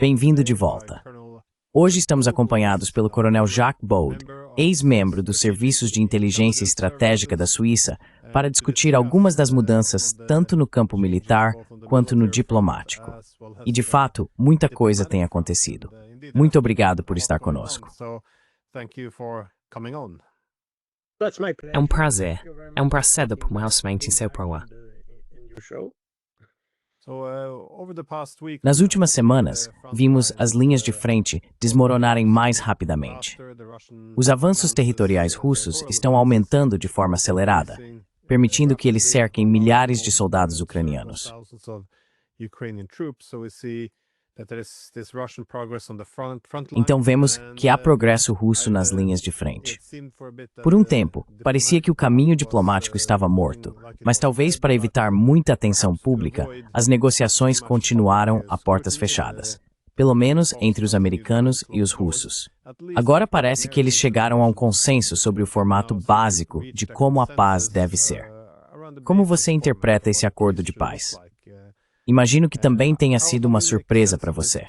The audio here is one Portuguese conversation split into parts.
Bem-vindo de volta. Hoje estamos acompanhados pelo Coronel Jacques Baude, ex-membro dos Serviços de Inteligência Estratégica da Suíça, para discutir algumas das mudanças tanto no campo militar quanto no diplomático. E, de fato, muita coisa tem acontecido. Muito obrigado por estar conosco. É um prazer. É um prazer por realmente em seu programa. Nas últimas semanas, vimos as linhas de frente desmoronarem mais rapidamente. Os avanços territoriais russos estão aumentando de forma acelerada, permitindo que eles cerquem milhares de soldados ucranianos. Então vemos que há progresso russo nas linhas de frente. Por um tempo, parecia que o caminho diplomático estava morto, mas talvez para evitar muita atenção pública, as negociações continuaram a portas fechadas, pelo menos entre os americanos e os russos. Agora parece que eles chegaram a um consenso sobre o formato básico de como a paz deve ser. Como você interpreta esse acordo de paz? Imagino que também tenha sido uma surpresa para você.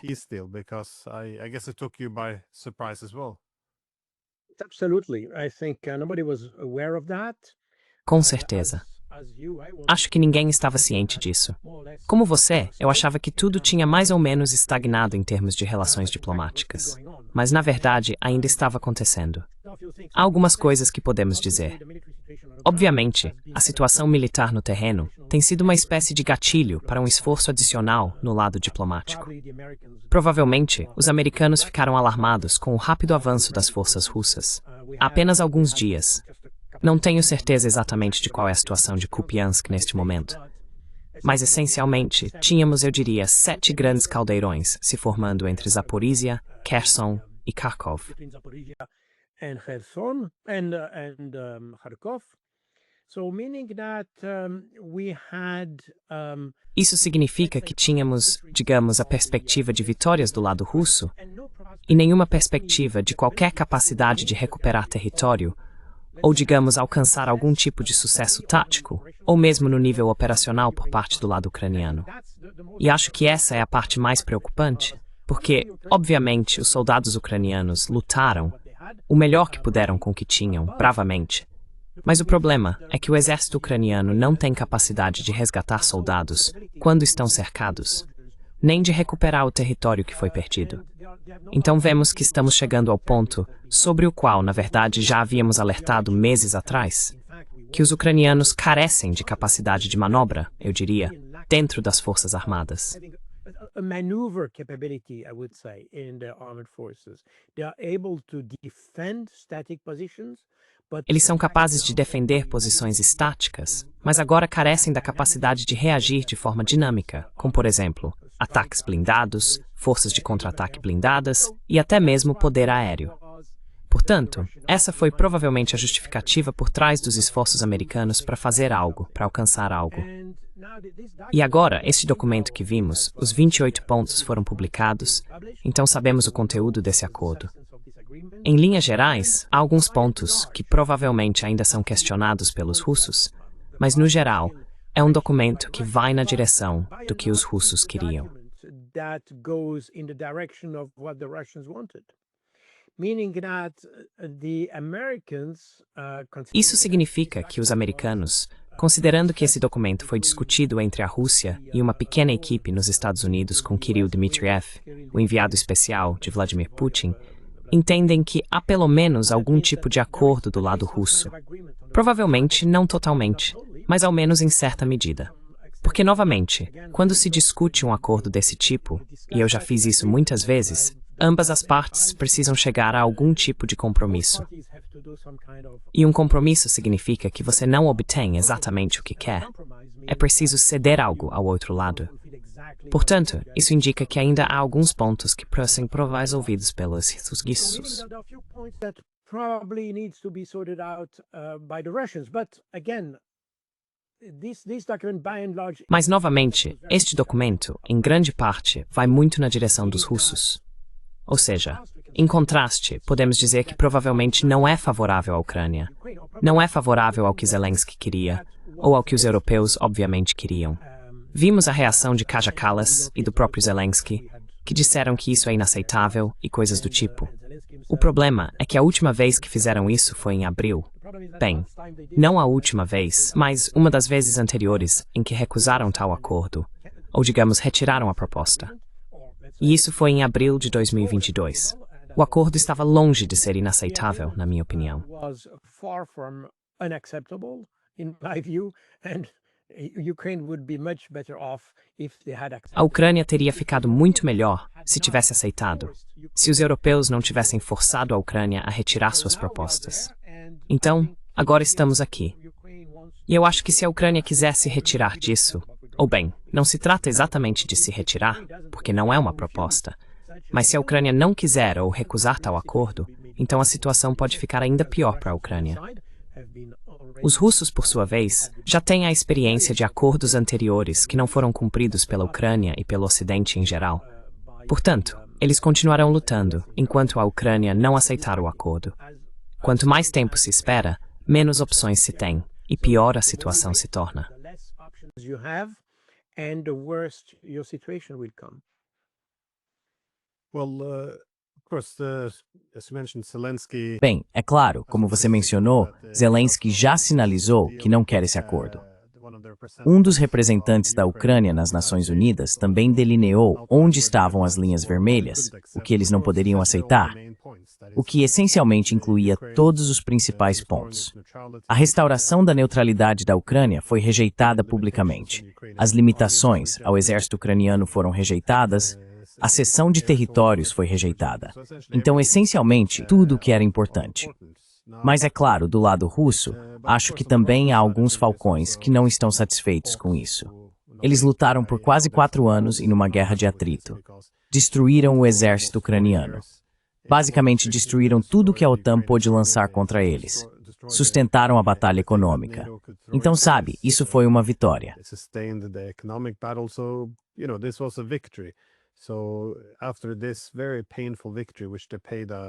Com certeza. Acho que ninguém estava ciente disso. Como você, eu achava que tudo tinha mais ou menos estagnado em termos de relações diplomáticas. Mas, na verdade, ainda estava acontecendo. Há algumas coisas que podemos dizer. Obviamente, a situação militar no terreno tem sido uma espécie de gatilho para um esforço adicional no lado diplomático. Provavelmente, os americanos ficaram alarmados com o rápido avanço das forças russas. Há apenas alguns dias. Não tenho certeza exatamente de qual é a situação de Kupiansk neste momento. Mas, essencialmente, tínhamos, eu diria, 7 grandes caldeirões se formando entre Zaporizhia, Kherson e Kharkov. Isso significa que tínhamos, digamos, a perspectiva de vitórias do lado russo e nenhuma perspectiva de qualquer capacidade de recuperar território ou, digamos, alcançar algum tipo de sucesso tático, ou mesmo no nível operacional por parte do lado ucraniano. E acho que essa é a parte mais preocupante, porque, obviamente, os soldados ucranianos lutaram o melhor que puderam com o que tinham, bravamente. Mas o problema é que o exército ucraniano não tem capacidade de resgatar soldados quando estão cercados, nem de recuperar o território que foi perdido. Então vemos que estamos chegando ao ponto sobre o qual, na verdade, já havíamos alertado meses atrás, que os ucranianos carecem de capacidade de manobra, eu diria, dentro das forças armadas. Eles são capazes de defender posições estáticas, mas agora carecem da capacidade de reagir de forma dinâmica, como, por exemplo, ataques blindados, forças de contra-ataque blindadas e até mesmo poder aéreo. Portanto, essa foi provavelmente a justificativa por trás dos esforços americanos para fazer algo, para alcançar algo. E agora, este documento que vimos, os 28 pontos foram publicados, então sabemos o conteúdo desse acordo. Em linhas gerais, há alguns pontos que provavelmente ainda são questionados pelos russos, mas no geral, é um documento que vai na direção do que os russos queriam. Isso significa que os americanos, considerando que esse documento foi discutido entre a Rússia e uma pequena equipe nos Estados Unidos com Kirill Dmitriev, o enviado especial de Vladimir Putin, entendem que há pelo menos algum tipo de acordo do lado russo. Provavelmente não totalmente, mas ao menos em certa medida. Porque, novamente, quando se discute um acordo desse tipo, e eu já fiz isso muitas vezes, ambas as partes precisam chegar a algum tipo de compromisso. E um compromisso significa que você não obtém exatamente o que quer. É preciso ceder algo ao outro lado. Portanto, isso indica que ainda há alguns pontos que precisam provar resolvidos pelos russos. Mas, novamente, este documento, em grande parte, vai muito na direção dos russos. Ou seja, em contraste, podemos dizer que provavelmente não é favorável à Ucrânia. Não é favorável ao que Zelensky queria, ou ao que os europeus obviamente queriam. Vimos a reação de Kaja Kallas e do próprio Zelensky, que disseram que isso é inaceitável e coisas do tipo. O problema é que a última vez que fizeram isso foi em abril. Bem, não a última vez, mas uma das vezes anteriores em que recusaram tal acordo, ou digamos, retiraram a proposta. E isso foi em abril de 2022. O acordo estava longe de ser inaceitável, na minha opinião. A Ucrânia teria ficado muito melhor se tivesse aceitado, se os europeus não tivessem forçado a Ucrânia a retirar suas propostas. Então, agora estamos aqui. E eu acho que se a Ucrânia quisesse retirar disso, ou bem, não se trata exatamente de se retirar, porque não é uma proposta, mas se a Ucrânia não quiser ou recusar tal acordo, então a situação pode ficar ainda pior para a Ucrânia. Os russos, por sua vez, já têm a experiência de acordos anteriores que não foram cumpridos pela Ucrânia e pelo Ocidente em geral. Portanto, eles continuarão lutando enquanto a Ucrânia não aceitar o acordo. Quanto mais tempo se espera, menos opções se tem, e pior a situação se torna. Bem, é claro, como você mencionou, Zelensky já sinalizou que não quer esse acordo. Um dos representantes da Ucrânia nas Nações Unidas também delineou onde estavam as linhas vermelhas, o que eles não poderiam aceitar, o que essencialmente incluía todos os principais pontos. A restauração da neutralidade da Ucrânia foi rejeitada publicamente. As limitações ao exército ucraniano foram rejeitadas. A cessão de territórios foi rejeitada. Então, essencialmente, tudo o que era importante. Mas é claro, do lado russo, acho que também há alguns falcões que não estão satisfeitos com isso. Eles lutaram por quase 4 anos e numa guerra de atrito. Destruíram o exército ucraniano. Basicamente, destruíram tudo que a OTAN pôde lançar contra eles. Sustentaram a batalha econômica. Então, sabe, isso foi uma vitória.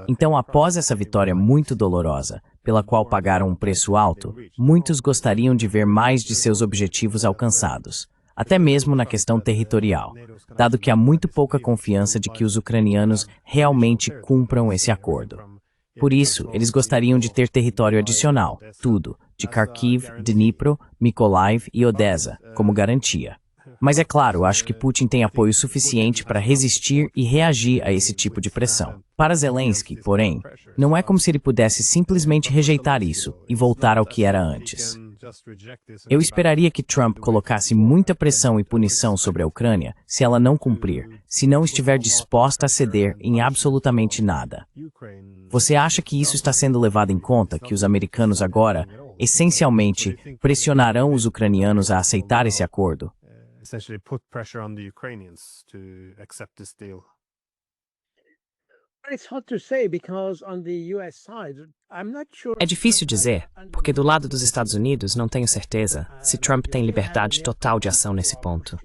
Então, após essa vitória muito dolorosa, pela qual pagaram um preço alto, muitos gostariam de ver mais de seus objetivos alcançados, até mesmo na questão territorial, dado que há muito pouca confiança de que os ucranianos realmente cumpram esse acordo. Por isso, eles gostariam de ter território adicional, tudo, de Kharkiv, Dnipro, Mykolaiv e Odessa, como garantia. Mas é claro, acho que Putin tem apoio suficiente para resistir e reagir a esse tipo de pressão. Para Zelensky, porém, não é como se ele pudesse simplesmente rejeitar isso e voltar ao que era antes. Eu esperaria que Trump colocasse muita pressão e punição sobre a Ucrânia se ela não cumprir, se não estiver disposta a ceder em absolutamente nada. Você acha que isso está sendo levado em conta, que os americanos agora, essencialmente, pressionarão os ucranianos a aceitar esse acordo? Essentially put pressure on the Ukrainians to accept this deal. É difícil dizer, porque do lado dos Estados Unidos não tenho certeza se Trump tem liberdade total de ação nesse ponto.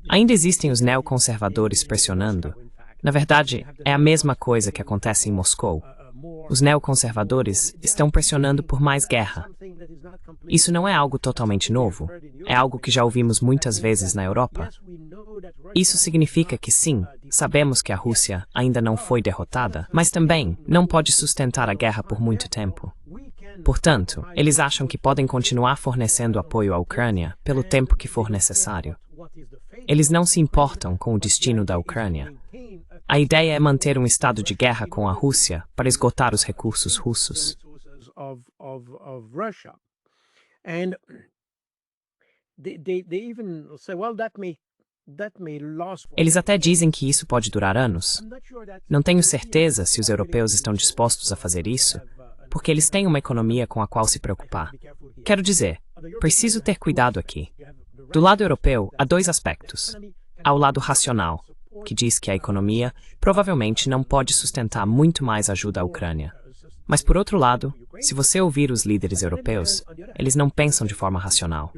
Ainda existem os neoconservadores pressionando. Na verdade, é a mesma coisa que acontece em Moscou. Os neoconservadores estão pressionando por mais guerra. Isso não é algo totalmente novo, é algo que já ouvimos muitas vezes na Europa. Isso significa que sim, sabemos que a Rússia ainda não foi derrotada, mas também não pode sustentar a guerra por muito tempo. Portanto, eles acham que podem continuar fornecendo apoio à Ucrânia pelo tempo que for necessário. Eles não se importam com o destino da Ucrânia. A ideia é manter um estado de guerra com a Rússia para esgotar os recursos russos. Eles até dizem que isso pode durar anos. Não tenho certeza se os europeus estão dispostos a fazer isso, porque eles têm uma economia com a qual se preocupar. Quero dizer, preciso ter cuidado aqui. Do lado europeu, há 2 aspectos. Há o lado racional, que diz que a economia provavelmente não pode sustentar muito mais ajuda à Ucrânia. Mas, por outro lado, se você ouvir os líderes europeus, eles não pensam de forma racional.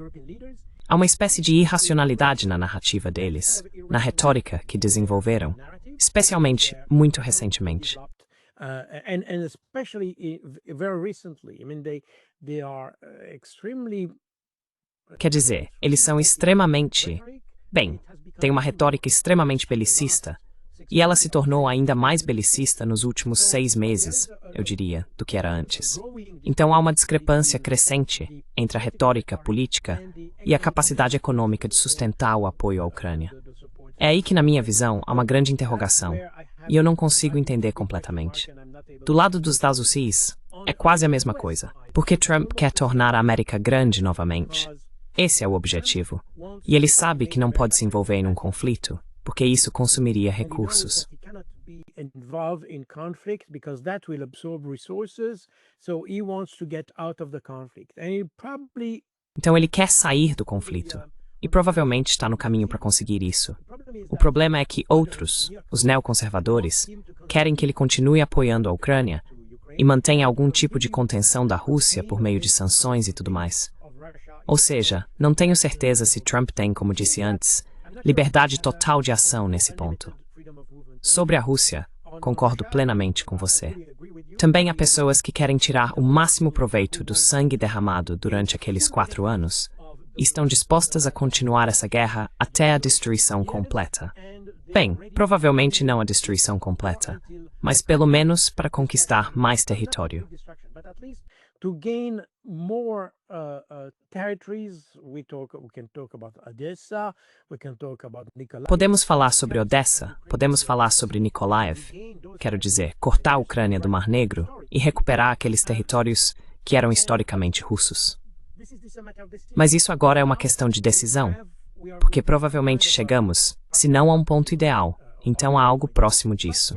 Há uma espécie de irracionalidade na narrativa deles, na retórica que desenvolveram, especialmente muito recentemente. Quer dizer, eles são extremamente Bem, tem uma retórica extremamente belicista, e ela se tornou ainda mais belicista nos últimos 6 meses, eu diria, do que era antes. Então há uma discrepância crescente entre a retórica política e a capacidade econômica de sustentar o apoio à Ucrânia. É aí que, na minha visão, há uma grande interrogação, e eu não consigo entender completamente. Do lado dos Estados Unidos, é quase a mesma coisa, porque Trump quer tornar a América grande novamente. Esse é o objetivo, e ele sabe que não pode se envolver em um conflito, porque isso consumiria recursos. Então ele quer sair do conflito, e provavelmente está no caminho para conseguir isso. O problema é que outros, os neoconservadores, querem que ele continue apoiando a Ucrânia e mantenha algum tipo de contenção da Rússia por meio de sanções e tudo mais. Ou seja, não tenho certeza se Trump tem, como disse antes, liberdade total de ação nesse ponto. Sobre a Rússia, concordo plenamente com você. Também há pessoas que querem tirar o máximo proveito do sangue derramado durante aqueles 4 anos e estão dispostas a continuar essa guerra até a destruição completa. Bem, provavelmente não a destruição completa, mas pelo menos para conquistar mais território. To gain more territories, we can talk about Odessa, we can talk about Nikolaev. Podemos falar sobre Odessa, podemos falar sobre Nikolaev, quero dizer, cortar a Ucrânia do Mar Negro e recuperar aqueles territórios que eram historicamente russos. Mas isso agora é uma questão de decisão, porque provavelmente chegamos, se não a um ponto ideal, então a algo próximo disso.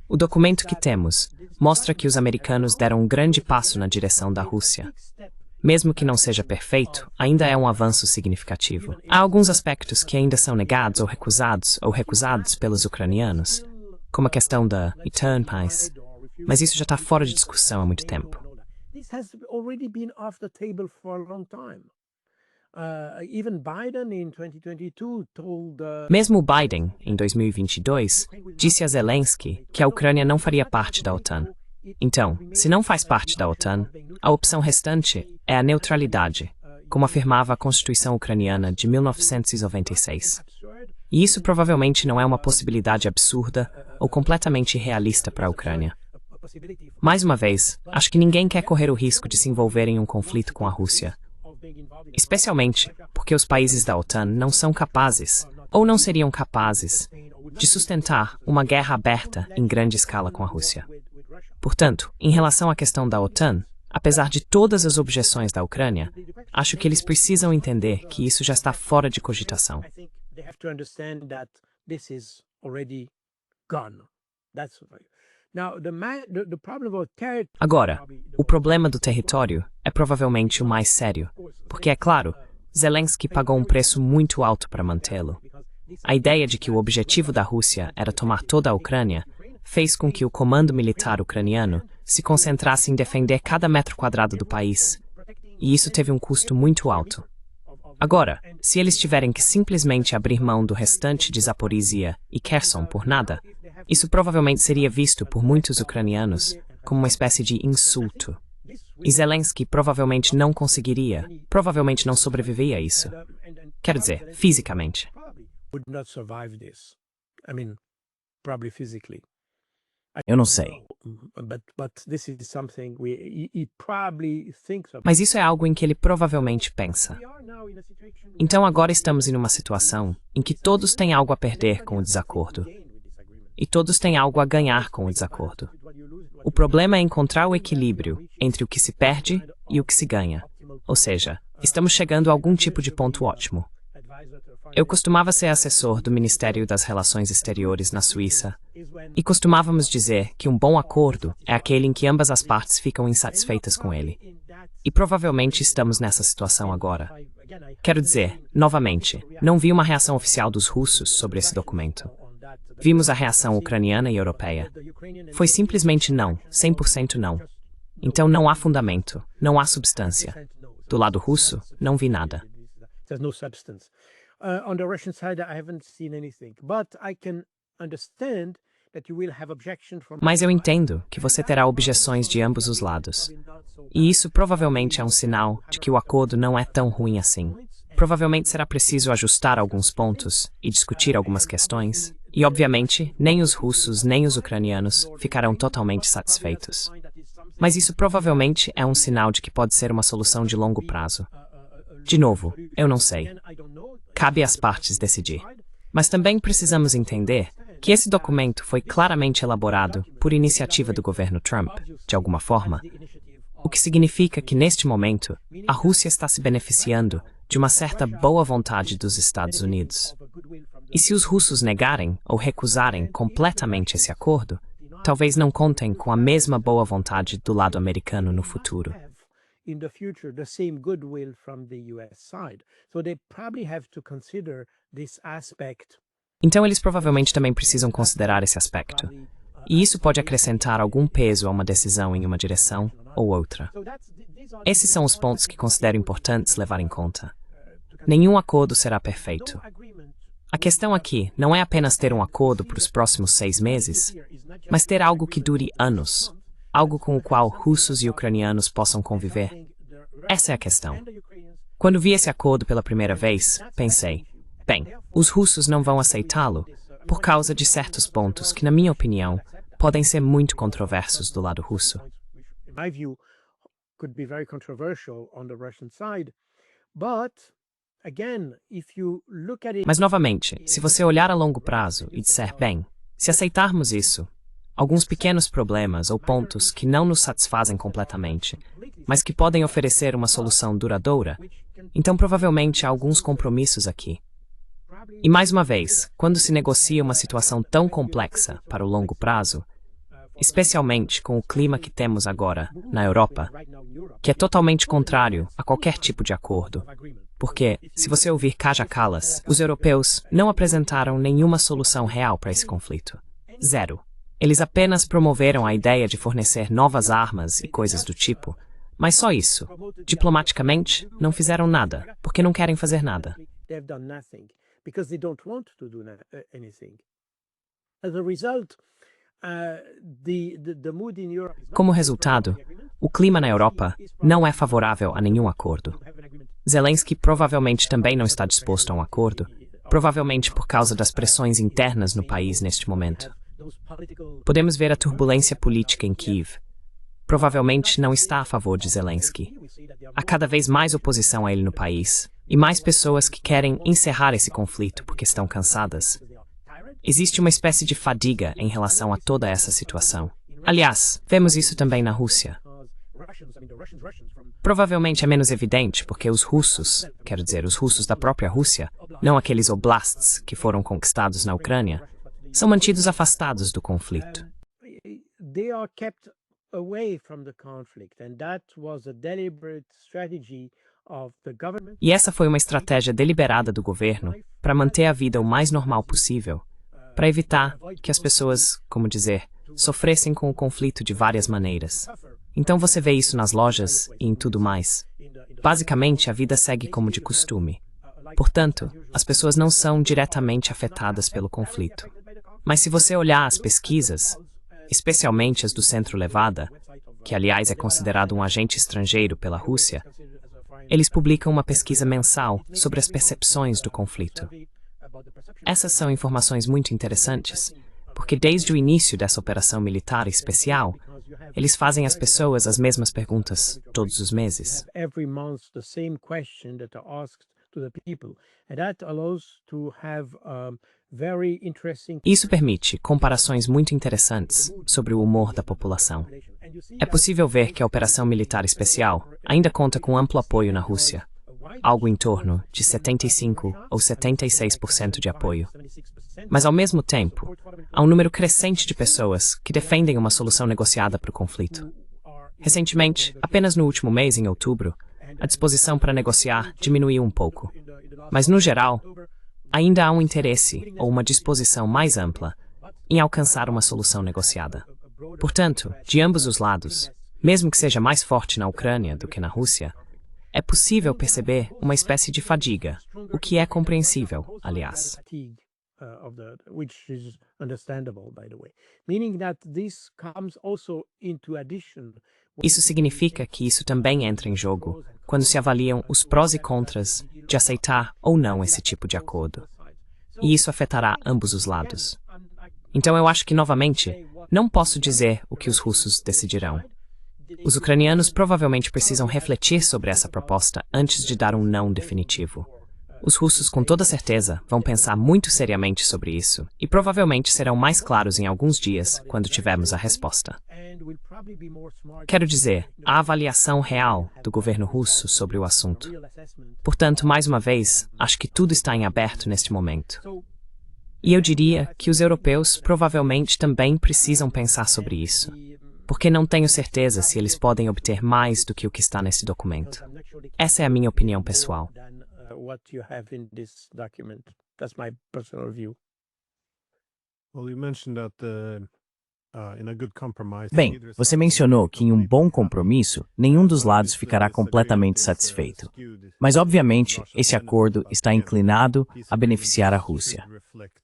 O documento que temos mostra que os americanos deram um grande passo na direção da Rússia. Mesmo que não seja perfeito, ainda é um avanço significativo. Há alguns aspectos que ainda são negados ou recusados pelos ucranianos, como a questão da return peace, mas isso já está fora de discussão há muito tempo. Mesmo o Biden, em 2022, disse a Zelensky que a Ucrânia não faria parte da OTAN. Então, se não faz parte da OTAN, a opção restante é a neutralidade, como afirmava a Constituição ucraniana de 1996. E isso provavelmente não é uma possibilidade absurda ou completamente irrealista para a Ucrânia. Mais uma vez, acho que ninguém quer correr o risco de se envolver em um conflito com a Rússia. Especialmente porque os países da OTAN não são capazes, ou não seriam capazes, de sustentar uma guerra aberta em grande escala com a Rússia. Portanto, em relação à questão da OTAN, apesar de todas as objeções da Ucrânia, acho que eles precisam entender que isso já está fora de cogitação. Agora, o problema do território é provavelmente o mais sério, porque, é claro, Zelensky pagou um preço muito alto para mantê-lo. A ideia de que o objetivo da Rússia era tomar toda a Ucrânia fez com que o comando militar ucraniano se concentrasse em defender cada metro quadrado do país, e isso teve um custo muito alto. Agora, se eles tiverem que simplesmente abrir mão do restante de Zaporizhia e Kherson por nada, isso provavelmente seria visto por muitos ucranianos como uma espécie de insulto. E Zelensky provavelmente não conseguiria, provavelmente não sobreviveria a isso. Quero dizer, fisicamente. Eu não sei. Mas isso é algo em que ele provavelmente pensa. Então agora estamos em uma situação em que todos têm algo a perder com o desacordo. E todos têm algo a ganhar com o desacordo. O problema é encontrar o equilíbrio entre o que se perde e o que se ganha. Ou seja, estamos chegando a algum tipo de ponto ótimo. Eu costumava ser assessor do Ministério das Relações Exteriores na Suíça, e costumávamos dizer que um bom acordo é aquele em que ambas as partes ficam insatisfeitas com ele. E provavelmente estamos nessa situação agora. Quero dizer, novamente, não vi uma reação oficial dos russos sobre esse documento. Vimos a reação ucraniana e europeia. Foi simplesmente não, 100% não. Então não há fundamento, não há substância. Do lado russo, não vi nada. On the Russian side, I haven't seen anything, but I can understand that you will have objection from. Mas eu entendo que você terá objeções de ambos os lados. E isso provavelmente é um sinal de que o acordo não é tão ruim assim. provavelmente será preciso ajustar alguns pontos e discutir algumas questões, e obviamente, nem os russos nem os ucranianos ficarão totalmente satisfeitos. Mas isso provavelmente é um sinal de que pode ser uma solução de longo prazo. De novo, eu não sei. Cabe às partes decidir. Mas também precisamos entender que esse documento foi claramente elaborado por iniciativa do governo Trump, de alguma forma, o que significa que, neste momento, a Rússia está se beneficiando de uma certa boa vontade dos Estados Unidos. E se os russos negarem ou recusarem completamente esse acordo, talvez não contem com a mesma boa vontade do lado americano no futuro. Então eles provavelmente também precisam considerar esse aspecto. E isso pode acrescentar algum peso a uma decisão em uma direção ou outra. Esses são os pontos que considero importantes levar em conta. Nenhum acordo será perfeito. A questão aqui não é apenas ter um acordo para os próximos 6 meses, mas ter algo que dure anos, algo com o qual russos e ucranianos possam conviver. Essa é a questão. Quando vi esse acordo pela primeira vez, pensei, bem, os russos não vão aceitá-lo por causa de certos pontos que, na minha opinião, podem ser muito controversos do lado russo. Mas, novamente, se você olhar a longo prazo e disser, bem, se aceitarmos isso, alguns pequenos problemas ou pontos que não nos satisfazem completamente, mas que podem oferecer uma solução duradoura, então provavelmente há alguns compromissos aqui. E mais uma vez, quando se negocia uma situação tão complexa para o longo prazo, especialmente com o clima que temos agora na Europa, que é totalmente contrário a qualquer tipo de acordo, porque, se você ouvir Kaja Kallas, os europeus não apresentaram nenhuma solução real para esse conflito. Zero. Eles apenas promoveram a ideia de fornecer novas armas e coisas do tipo, mas só isso. Diplomaticamente, não fizeram nada, porque não querem fazer nada. Como resultado, o clima na Europa não é favorável a nenhum acordo. Zelensky provavelmente também não está disposto a um acordo, provavelmente por causa das pressões internas no país neste momento. Podemos ver a turbulência política em Kiev. Provavelmente não está a favor de Zelensky. Há cada vez mais oposição a ele no país, e mais pessoas que querem encerrar esse conflito porque estão cansadas. Existe uma espécie de fadiga em relação a toda essa situação. Aliás, vemos isso também na Rússia. Provavelmente é menos evidente porque os russos, quero dizer, os russos da própria Rússia, não aqueles oblasts que foram conquistados na Ucrânia, são mantidos afastados do conflito. E essa foi uma estratégia deliberada do governo para manter a vida o mais normal possível, para evitar que as pessoas, como dizer, sofressem com o conflito de várias maneiras. Então você vê isso nas lojas e em tudo mais. Basicamente, a vida segue como de costume. Portanto, as pessoas não são diretamente afetadas pelo conflito. Mas se você olhar as pesquisas, especialmente as do Centro Levada, que aliás é considerado um agente estrangeiro pela Rússia, eles publicam uma pesquisa mensal sobre as percepções do conflito. Essas são informações muito interessantes, porque desde o início dessa operação militar especial, eles fazem às pessoas as mesmas perguntas todos os meses. Isso permite comparações muito interessantes sobre o humor da população. É possível ver que a operação militar especial ainda conta com amplo apoio na Rússia, algo em torno de 75% ou 76% de apoio. Mas, ao mesmo tempo, há um número crescente de pessoas que defendem uma solução negociada para o conflito. Recentemente, apenas no último mês, em outubro, a disposição para negociar diminuiu um pouco. Mas, no geral, ainda há um interesse ou uma disposição mais ampla em alcançar uma solução negociada. Portanto, de ambos os lados, mesmo que seja mais forte na Ucrânia do que na Rússia, é possível perceber uma espécie de fadiga, o que é compreensível, aliás. which is understandable, by the way. Meaning that this comes also into addition. Isso significa que isso também entra em jogo quando se avaliam os prós e contras de aceitar ou não esse tipo de acordo. E isso afetará ambos os lados. Então eu acho que, novamente, não posso dizer o que os russos decidirão. Os ucranianos provavelmente precisam refletir sobre essa proposta antes de dar um não definitivo. Os russos, com toda certeza, vão pensar muito seriamente sobre isso e provavelmente serão mais claros em alguns dias quando tivermos a resposta. Quero dizer, a avaliação real do governo russo sobre o assunto. Portanto, mais uma vez, acho que tudo está em aberto neste momento. E eu diria que os europeus provavelmente também precisam pensar sobre isso, porque não tenho certeza se eles podem obter mais do que o que está nesse documento. Essa é a minha opinião pessoal. What you have in this document. That's my personal view. Well, you mentioned that in a good compromise. Bem, você mencionou que em um bom compromisso, nenhum dos lados ficará completamente satisfeito. Mas, obviamente, esse acordo está inclinado a beneficiar a Rússia.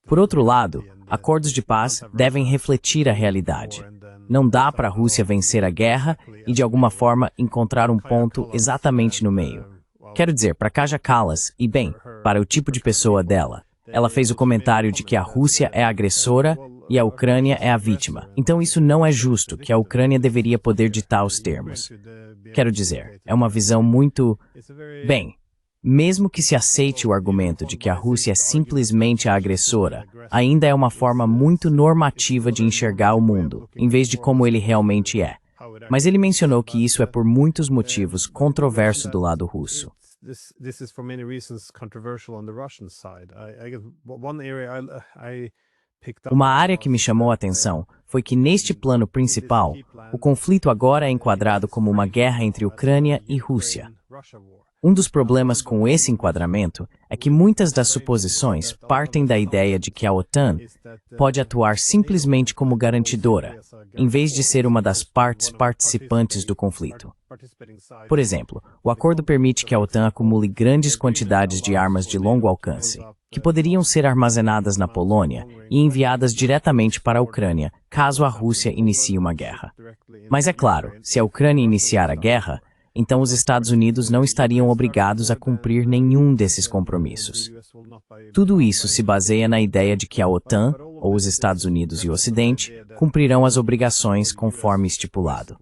Por outro lado, acordos de paz devem refletir a realidade. Não dá para a Rússia vencer a guerra e, de alguma forma, encontrar um ponto exatamente no meio. Quero dizer, para Kaja Kallas, e bem, para o tipo de pessoa dela. Ela fez o comentário de que a Rússia é a agressora e a Ucrânia é a vítima. Então isso não é justo, que a Ucrânia deveria poder ditar os termos. Quero dizer, é uma visão muito... Bem, mesmo que se aceite o argumento de que a Rússia é simplesmente a agressora, ainda é uma forma muito normativa de enxergar o mundo, em vez de como ele realmente é. Mas ele mencionou que isso é por muitos motivos controverso do lado russo. This is for many reasons controversial on the Russian side. I guess one area I picked up. Uma área que me chamou a atenção foi que neste plano principal, o conflito agora é enquadrado como uma guerra entre Ucrânia e Rússia. Um dos problemas com esse enquadramento é que muitas das suposições partem da ideia de que a OTAN pode atuar simplesmente como garantidora, em vez de ser uma das partes participantes do conflito. Por exemplo, o acordo permite que a OTAN acumule grandes quantidades de armas de longo alcance, que poderiam ser armazenadas na Polônia e enviadas diretamente para a Ucrânia, caso a Rússia inicie uma guerra. Mas é claro, se a Ucrânia iniciar a guerra, então os Estados Unidos não estariam obrigados a cumprir nenhum desses compromissos. Tudo isso se baseia na ideia de que a OTAN, ou os Estados Unidos e o Ocidente, cumprirão as obrigações conforme estipulado.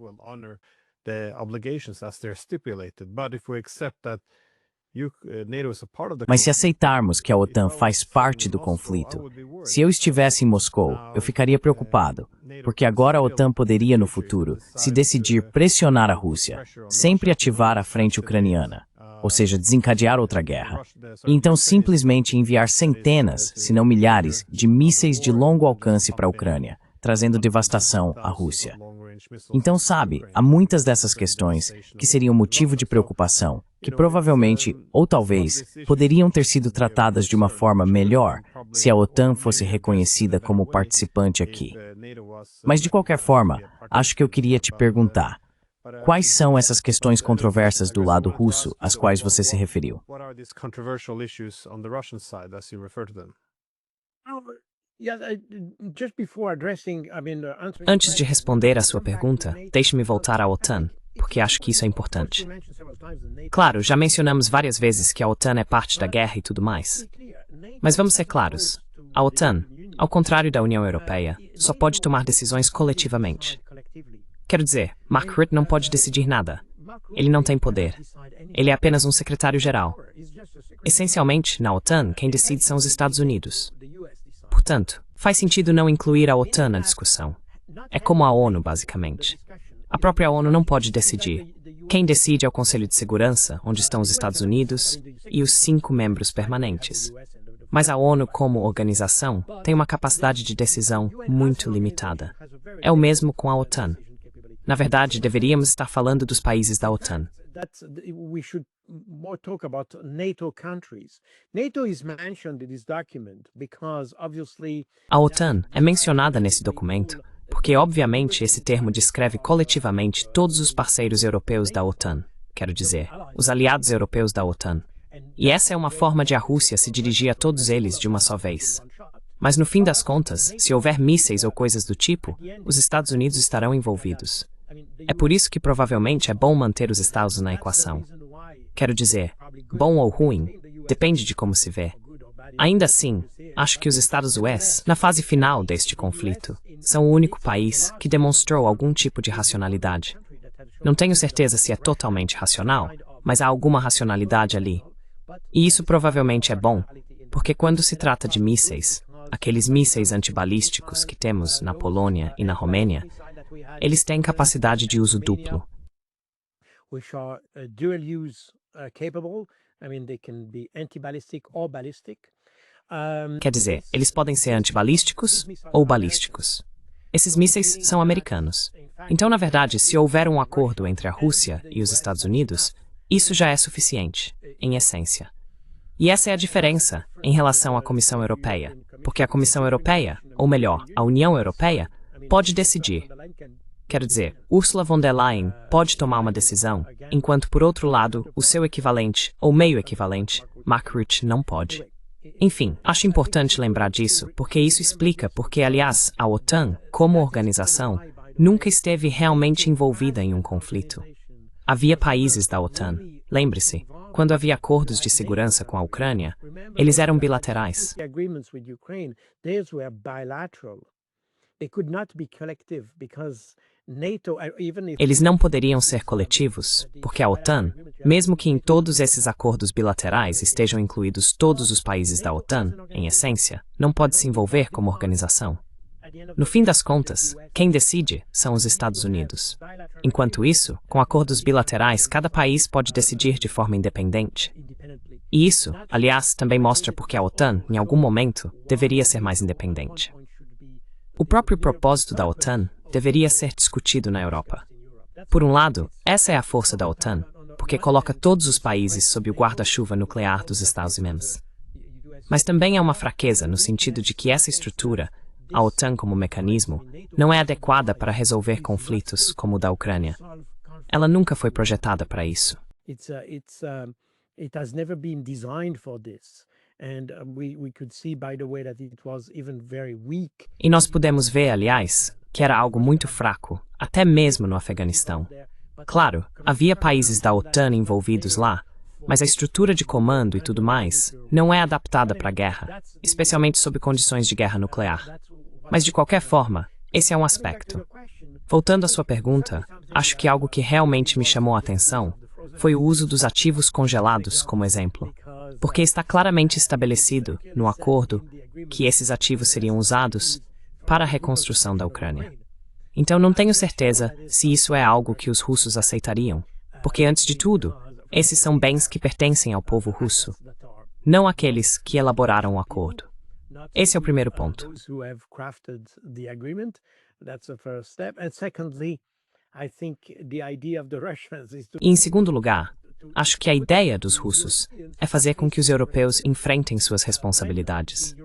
Mas se aceitarmos que a OTAN faz parte do conflito, se eu estivesse em Moscou, eu ficaria preocupado, porque agora a OTAN poderia, no futuro, se decidir pressionar a Rússia, sempre ativar a frente ucraniana, ou seja, desencadear outra guerra, e então simplesmente enviar centenas, se não milhares, de mísseis de longo alcance para a Ucrânia, trazendo devastação à Rússia. Então, sabe, há muitas dessas questões que seriam motivo de preocupação, que provavelmente, ou talvez, poderiam ter sido tratadas de uma forma melhor se a OTAN fosse reconhecida como participante aqui. Mas, de qualquer forma, acho que eu queria te perguntar, quais são essas questões controversas do lado russo às quais você se referiu? Antes de responder à sua pergunta, deixe-me voltar à OTAN, porque acho que isso é importante. Claro, já mencionamos várias vezes que a OTAN é parte da guerra e tudo mais. Mas vamos ser claros, a OTAN, ao contrário da União Europeia, só pode tomar decisões coletivamente. Quero dizer, Mark Rutte não pode decidir nada. Ele não tem poder. Ele é apenas um secretário-geral. Essencialmente, na OTAN, quem decide são os Estados Unidos. Portanto, faz sentido não incluir a OTAN na discussão. É como a ONU, basicamente. A própria ONU não pode decidir. Quem decide é o Conselho de Segurança, onde estão os Estados Unidos e os 5 membros permanentes. Mas a ONU, como organização, tem uma capacidade de decisão muito limitada. É o mesmo com a OTAN. Na verdade, deveríamos estar falando dos países da OTAN. We should more talk about NATO countries. NATO is mentioned in this document because obviously A OTAN é mencionada nesse documento porque, obviamente, esse termo descreve coletivamente todos os parceiros europeus da OTAN, quero dizer, os aliados europeus da OTAN. E essa é uma forma de a Rússia se dirigir a todos eles de uma só vez. Mas no fim das contas, se houver mísseis ou coisas do tipo, os Estados Unidos estarão envolvidos. É por isso que provavelmente é bom manter os Estados na equação. Quero dizer, bom ou ruim, depende de como se vê. Ainda assim, acho que os Estados US, na fase final deste conflito, são o único país que demonstrou algum tipo de racionalidade. Não tenho certeza se é totalmente racional, mas há alguma racionalidade ali. E isso provavelmente é bom, porque quando se trata de mísseis, aqueles mísseis antibalísticos que temos na Polônia e na Romênia, eles têm capacidade de uso duplo. Which are dual use capable. I mean, they can be anti-ballistic or ballistic. Quer dizer, eles podem ser antibalísticos ou balísticos. Esses mísseis são americanos. Então, na verdade, se houver um acordo entre a Rússia e os Estados Unidos, isso já é suficiente, em essência. E essa é a diferença em relação à Comissão Europeia, porque a Comissão Europeia, ou melhor, a União Europeia, pode decidir. Quero dizer, Ursula von der Leyen pode tomar uma decisão, enquanto, por outro lado, o seu equivalente, ou meio equivalente, Mark Rutte, não pode. Enfim, acho importante lembrar disso, porque isso explica porque, aliás, a OTAN, como organização, nunca esteve realmente envolvida em um conflito. Havia países da OTAN, lembre-se, quando havia acordos de segurança com a Ucrânia, eles eram bilaterais. Eles não poderiam ser coletivos, porque a OTAN, mesmo que em todos esses acordos bilaterais estejam incluídos todos os países da OTAN, em essência, não pode se envolver como organização. No fim das contas, quem decide são os Estados Unidos. Enquanto isso, com acordos bilaterais, cada país pode decidir de forma independente. E isso, aliás, também mostra porque a OTAN, em algum momento, deveria ser mais independente. O próprio propósito da OTAN deveria ser discutido na Europa. Por um lado, essa é a força da OTAN, porque coloca todos os países sob o guarda-chuva nuclear dos Estados Unidos. Mas também é uma fraqueza no sentido de que essa estrutura, a OTAN como mecanismo, não é adequada para resolver conflitos como o da Ucrânia. Ela nunca foi projetada para isso. It has never been designed for this. And we could see, by the way, that it was even very weak. E nós pudemos ver, aliás, que era algo muito fraco, até mesmo no Afeganistão. Claro, havia países da OTAN envolvidos lá, mas a estrutura de comando e tudo mais não é adaptada para a guerra, especialmente sob condições de guerra nuclear. Mas de qualquer forma, esse é um aspecto. Voltando à sua pergunta, acho que algo que realmente me chamou a atenção foi o uso dos ativos congelados como exemplo, porque está claramente estabelecido no acordo que esses ativos seriam usados para a reconstrução da Ucrânia. Então não tenho certeza se isso é algo que os russos aceitariam, porque antes de tudo, esses são bens que pertencem ao povo russo, não aqueles que elaboraram o acordo. Esse é o primeiro ponto. E em segundo lugar, acho que a ideia dos russos é fazer com que os europeus enfrentem suas responsabilidades.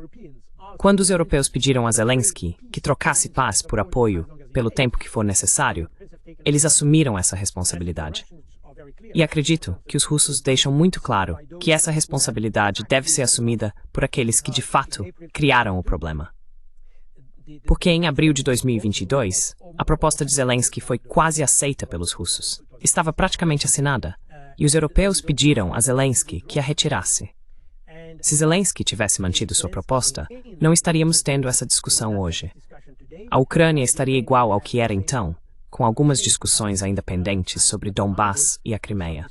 Quando os europeus pediram a Zelensky que trocasse paz por apoio pelo tempo que for necessário, eles assumiram essa responsabilidade. E acredito que os russos deixam muito claro que essa responsabilidade deve ser assumida por aqueles que de fato criaram o problema. Porque em abril de 2022, a proposta de Zelensky foi quase aceita pelos russos. Estava praticamente assinada, e os europeus pediram a Zelensky que a retirasse. Se Zelensky tivesse mantido sua proposta, não estaríamos tendo essa discussão hoje. A Ucrânia estaria igual ao que era então, com algumas discussões ainda pendentes sobre Donbass e a Crimeia.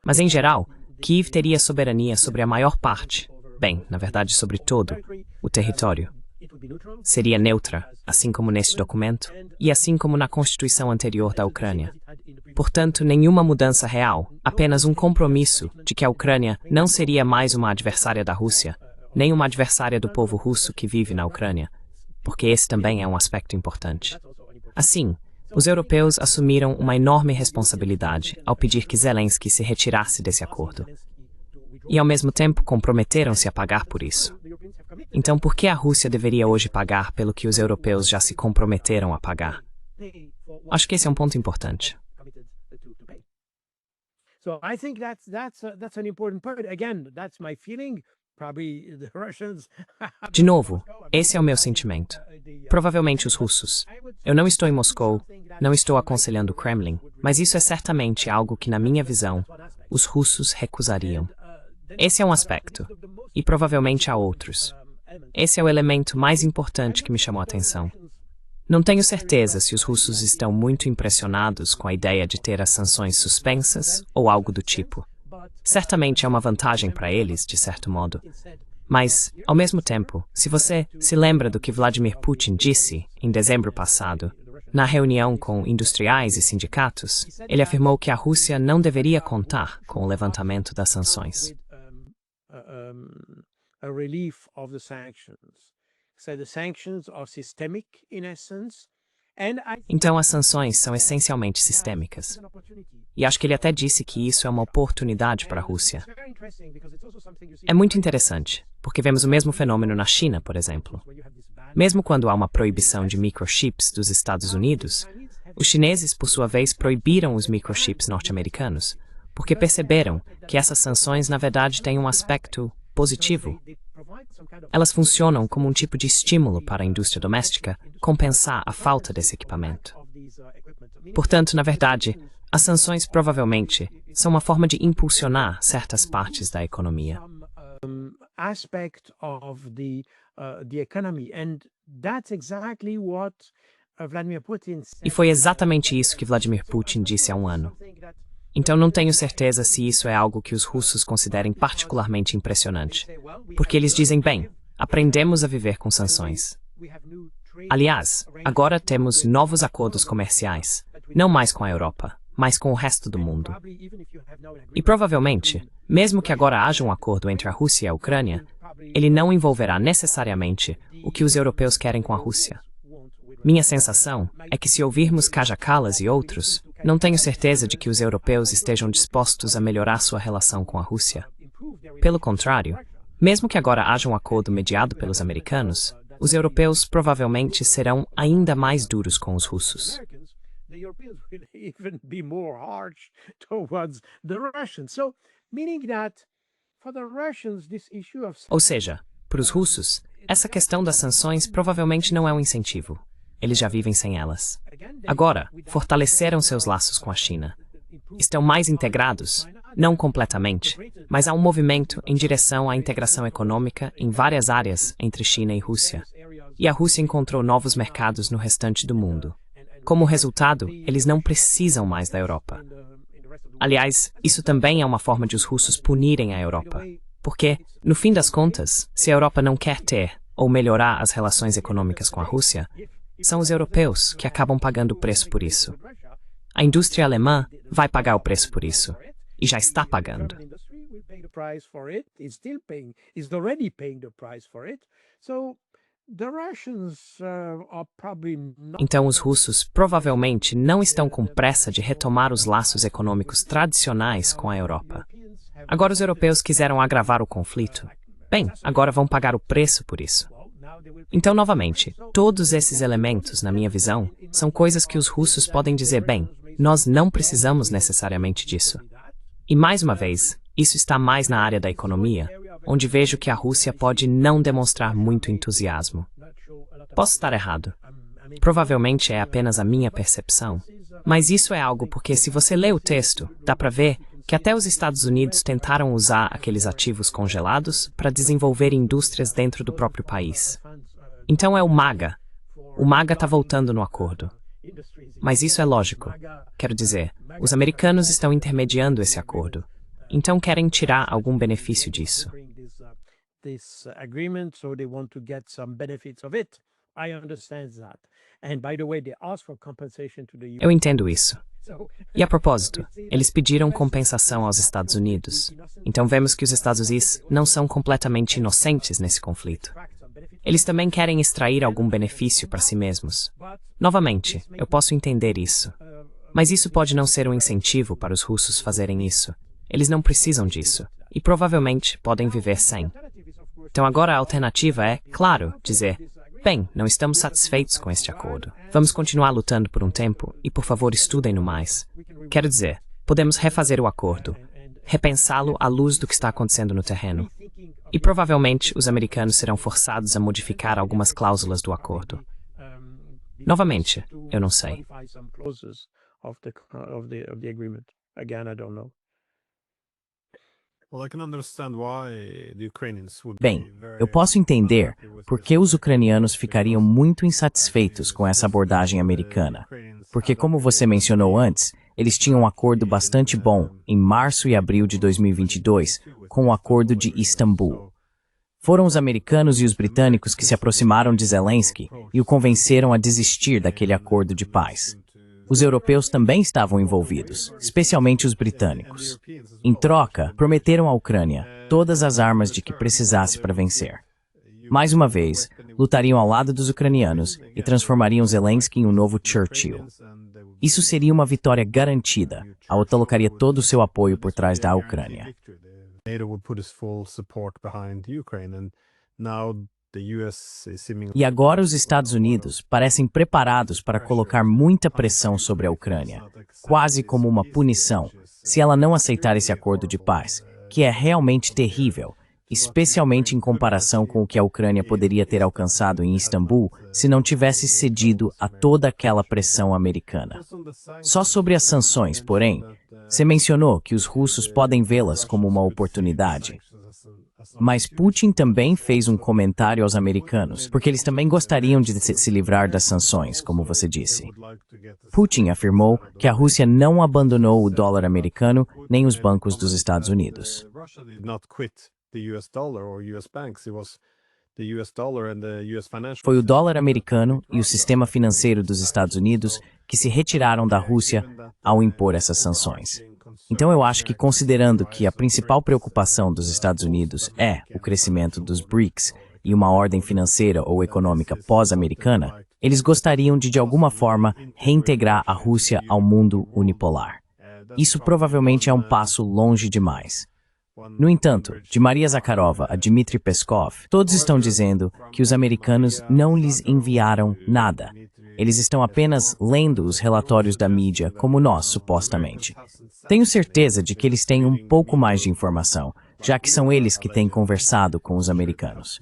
Mas, em geral, Kiev teria soberania sobre a maior parte, bem, na verdade, sobre todo, o território. Seria neutra, assim como neste documento, e assim como na Constituição anterior da Ucrânia. Portanto, nenhuma mudança real, apenas um compromisso de que a Ucrânia não seria mais uma adversária da Rússia, nem uma adversária do povo russo que vive na Ucrânia, porque esse também é um aspecto importante. Assim, os europeus assumiram uma enorme responsabilidade ao pedir que Zelensky se retirasse desse acordo. E, ao mesmo tempo, comprometeram-se a pagar por isso. Então, por que a Rússia deveria hoje pagar pelo que os europeus já se comprometeram a pagar? Acho que esse é um ponto importante. So I think that's an important point. Again, that's my feeling. Probably the Russians. De novo, esse é o meu sentimento. Provavelmente os russos. Eu não estou em Moscou, não estou aconselhando o Kremlin, mas isso é certamente algo que, na minha visão, os russos recusariam. Esse é um aspecto, e provavelmente há outros. Esse é o elemento mais importante que me chamou a atenção. Não tenho certeza se os russos estão muito impressionados com a ideia de ter as sanções suspensas ou algo do tipo. Certamente é uma vantagem para eles, de certo modo. Mas, ao mesmo tempo, se você se lembra do que Vladimir Putin disse em dezembro passado, na reunião com industriais e sindicatos, ele afirmou que a Rússia não deveria contar com o levantamento das sanções. A relief of the sanctions. So the sanctions are systemic in essence. Então as sanções são essencialmente sistêmicas. E acho que ele até disse que isso é uma oportunidade para a Rússia. É muito interessante, porque vemos o mesmo fenômeno na China, por exemplo. Mesmo quando há uma proibição de microchips dos Estados Unidos, os chineses, por sua vez, proibiram os microchips norte-americanos, porque perceberam que essas sanções, na verdade, têm um aspecto positivo. Elas funcionam como um tipo de estímulo para a indústria doméstica compensar a falta desse equipamento. Portanto, na verdade, as sanções provavelmente são uma forma de impulsionar certas partes da economia. E foi exatamente isso que Vladimir Putin disse há um ano. Então não tenho certeza se isso é algo que os russos considerem particularmente impressionante. Porque eles dizem, bem, aprendemos a viver com sanções. Aliás, agora temos novos acordos comerciais, não mais com a Europa, mas com o resto do mundo. E provavelmente, mesmo que agora haja um acordo entre a Rússia e a Ucrânia, ele não envolverá necessariamente o que os europeus querem com a Rússia. Minha sensação é que se ouvirmos Kaja Kallas e outros, não tenho certeza de que os europeus estejam dispostos a melhorar sua relação com a Rússia. Pelo contrário, mesmo que agora haja um acordo mediado pelos americanos, os europeus provavelmente serão ainda mais duros com os russos. Ou seja, para os russos, essa questão das sanções provavelmente não é um incentivo. Eles já vivem sem elas. Agora, fortaleceram seus laços com a China. Estão mais integrados, não completamente, mas há um movimento em direção à integração econômica em várias áreas entre China e Rússia. E a Rússia encontrou novos mercados no restante do mundo. Como resultado, eles não precisam mais da Europa. Aliás, isso também é uma forma de os russos punirem a Europa. Porque, no fim das contas, se a Europa não quer ter ou melhorar as relações econômicas com a Rússia, são os europeus que acabam pagando o preço por isso. A indústria alemã vai pagar o preço por isso. E já está pagando. Então os russos provavelmente não estão com pressa de retomar os laços econômicos tradicionais com a Europa. Agora os europeus quiseram agravar o conflito. Bem, agora vão pagar o preço por isso. Então, novamente, todos esses elementos, na minha visão, são coisas que os russos podem dizer, bem, nós não precisamos necessariamente disso. E, mais uma vez, isso está mais na área da economia, onde vejo que a Rússia pode não demonstrar muito entusiasmo. Posso estar errado. Provavelmente é apenas a minha percepção. Mas isso é algo porque, se você lê o texto, dá para ver que até os Estados Unidos tentaram usar aqueles ativos congelados para desenvolver indústrias dentro do próprio país. Então é o MAGA. O MAGA está voltando no acordo. Mas isso é lógico. Quero dizer, os americanos estão intermediando esse acordo. Então querem tirar algum benefício disso. Eu entendo isso. E a propósito, eles pediram compensação aos Estados Unidos. Então vemos que os Estados Unidos não são completamente inocentes nesse conflito. Eles também querem extrair algum benefício para si mesmos. Novamente, eu posso entender isso. Mas isso pode não ser um incentivo para os russos fazerem isso. Eles não precisam disso. E provavelmente podem viver sem. Então agora a alternativa é, claro, dizer: bem, não estamos satisfeitos com este acordo. Vamos continuar lutando por um tempo e, por favor, estudem-no mais. Quero dizer, podemos refazer o acordo, repensá-lo à luz do que está acontecendo no terreno. E provavelmente os americanos serão forçados a modificar algumas cláusulas do acordo. Novamente, eu não sei. Bem, eu posso entender por que os ucranianos ficariam muito insatisfeitos com essa abordagem americana. Porque, como você mencionou antes, eles tinham um acordo bastante bom em março e abril de 2022 com o Acordo de Istambul. Foram os americanos e os britânicos que se aproximaram de Zelensky e o convenceram a desistir daquele acordo de paz. Os europeus também estavam envolvidos, especialmente os britânicos. Em troca, prometeram à Ucrânia todas as armas de que precisasse para vencer. Mais uma vez, lutariam ao lado dos ucranianos e transformariam Zelensky em um novo Churchill. Isso seria uma vitória garantida. A OTAN colocaria todo o seu apoio por trás da Ucrânia. E agora os Estados Unidos parecem preparados para colocar muita pressão sobre a Ucrânia, quase como uma punição, se ela não aceitar esse acordo de paz, que é realmente terrível, especialmente em comparação com o que a Ucrânia poderia ter alcançado em Istambul se não tivesse cedido a toda aquela pressão americana. Só sobre as sanções, porém, você mencionou que os russos podem vê-las como uma oportunidade. Mas Putin também fez um comentário aos americanos, porque eles também gostariam de se livrar das sanções, como você disse. Putin afirmou que a Rússia não abandonou o dólar americano nem os bancos dos Estados Unidos. Foi o dólar americano e o sistema financeiro dos Estados Unidos que se retiraram da Rússia ao impor essas sanções. Então eu acho que, considerando que a principal preocupação dos Estados Unidos é o crescimento dos BRICS e uma ordem financeira ou econômica pós-americana, eles gostariam de alguma forma, reintegrar a Rússia ao mundo unipolar. Isso provavelmente é um passo longe demais. No entanto, de Maria Zakharova a Dmitry Peskov, todos estão dizendo que os americanos não lhes enviaram nada. Eles estão apenas lendo os relatórios da mídia, como nós, supostamente. Tenho certeza de que eles têm um pouco mais de informação, já que são eles que têm conversado com os americanos.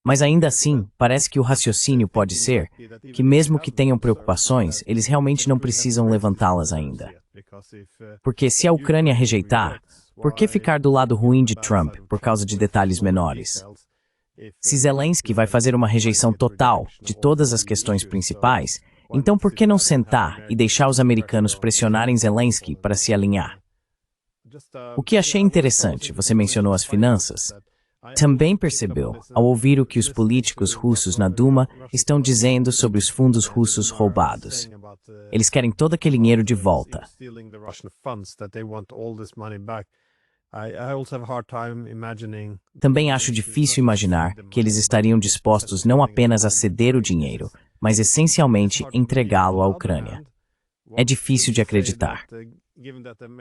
Mas ainda assim, parece que o raciocínio pode ser que, mesmo que tenham preocupações, eles realmente não precisam levantá-las ainda. Porque se a Ucrânia rejeitar, por que ficar do lado ruim de Trump por causa de detalhes menores? Se Zelensky vai fazer uma rejeição total de todas as questões principais, então por que não sentar e deixar os americanos pressionarem Zelensky para se alinhar? O que achei interessante, você mencionou as finanças. Também percebeu, ao ouvir o que os políticos russos na Duma estão dizendo sobre os fundos russos roubados. Eles querem todo aquele dinheiro de volta. Também acho difícil imaginar que eles estariam dispostos não apenas a ceder o dinheiro, mas essencialmente entregá-lo à Ucrânia. É difícil de acreditar.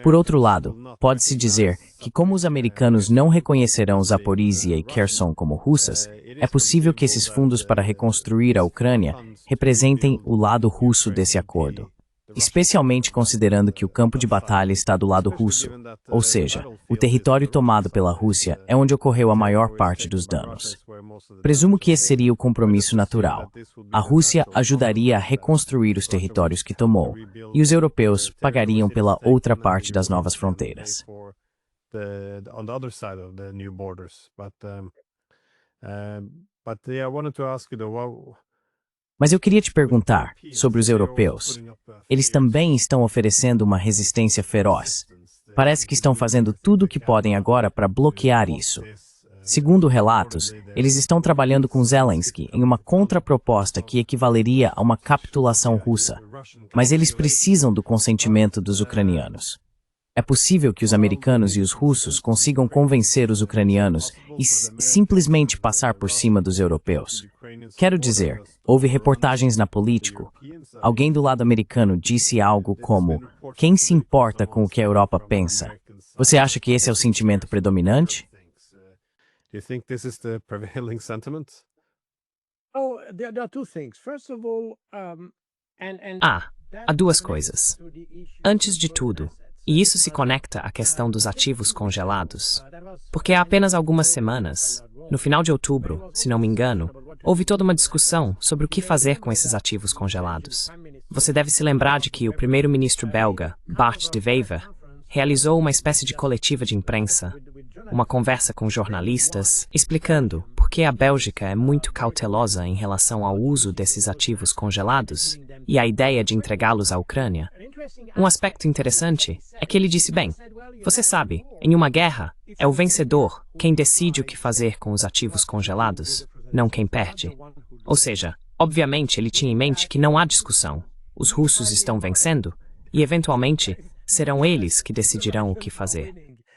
Por outro lado, pode-se dizer que, como os americanos não reconhecerão Zaporizhia e Kherson como russas, é possível que esses fundos para reconstruir a Ucrânia representem o lado russo desse acordo, especialmente considerando que o campo de batalha está do lado russo, ou seja, o território tomado pela Rússia é onde ocorreu a maior parte dos danos. Presumo que esse seria o compromisso natural. A Rússia ajudaria a reconstruir os territórios que tomou, e os europeus pagariam pela outra parte das novas fronteiras. Mas eu queria te perguntar sobre os europeus. Eles também estão oferecendo uma resistência feroz. Parece que estão fazendo tudo o que podem agora para bloquear isso. Segundo relatos, eles estão trabalhando com Zelensky em uma contraproposta que equivaleria a uma capitulação russa, mas eles precisam do consentimento dos ucranianos. É possível que os americanos e os russos consigam convencer os ucranianos e simplesmente passar por cima dos europeus. Quero dizer, houve reportagens na Político. Alguém do lado americano disse algo como: quem se importa com o que a Europa pensa? Você acha que esse é o sentimento predominante? Do you think this is the prevailing sentiment? Oh, there are two things. First of all, Há duas coisas. Antes de tudo, e isso se conecta à questão dos ativos congelados, porque há apenas algumas semanas, no final de outubro, se não me engano, houve toda uma discussão sobre o que fazer com esses ativos congelados. Você deve se lembrar de que o primeiro-ministro belga, Bart De Wever, realizou uma espécie de coletiva de imprensa, uma conversa com jornalistas, explicando por que a Bélgica é muito cautelosa em relação ao uso desses ativos congelados e a ideia de entregá-los à Ucrânia. Um aspecto interessante é que ele disse, bem, você sabe, em uma guerra, é o vencedor quem decide o que fazer com os ativos congelados, não quem perde. Ou seja, obviamente ele tinha em mente que não há discussão. Os russos estão vencendo e, eventualmente, serão eles que decidirão o que fazer.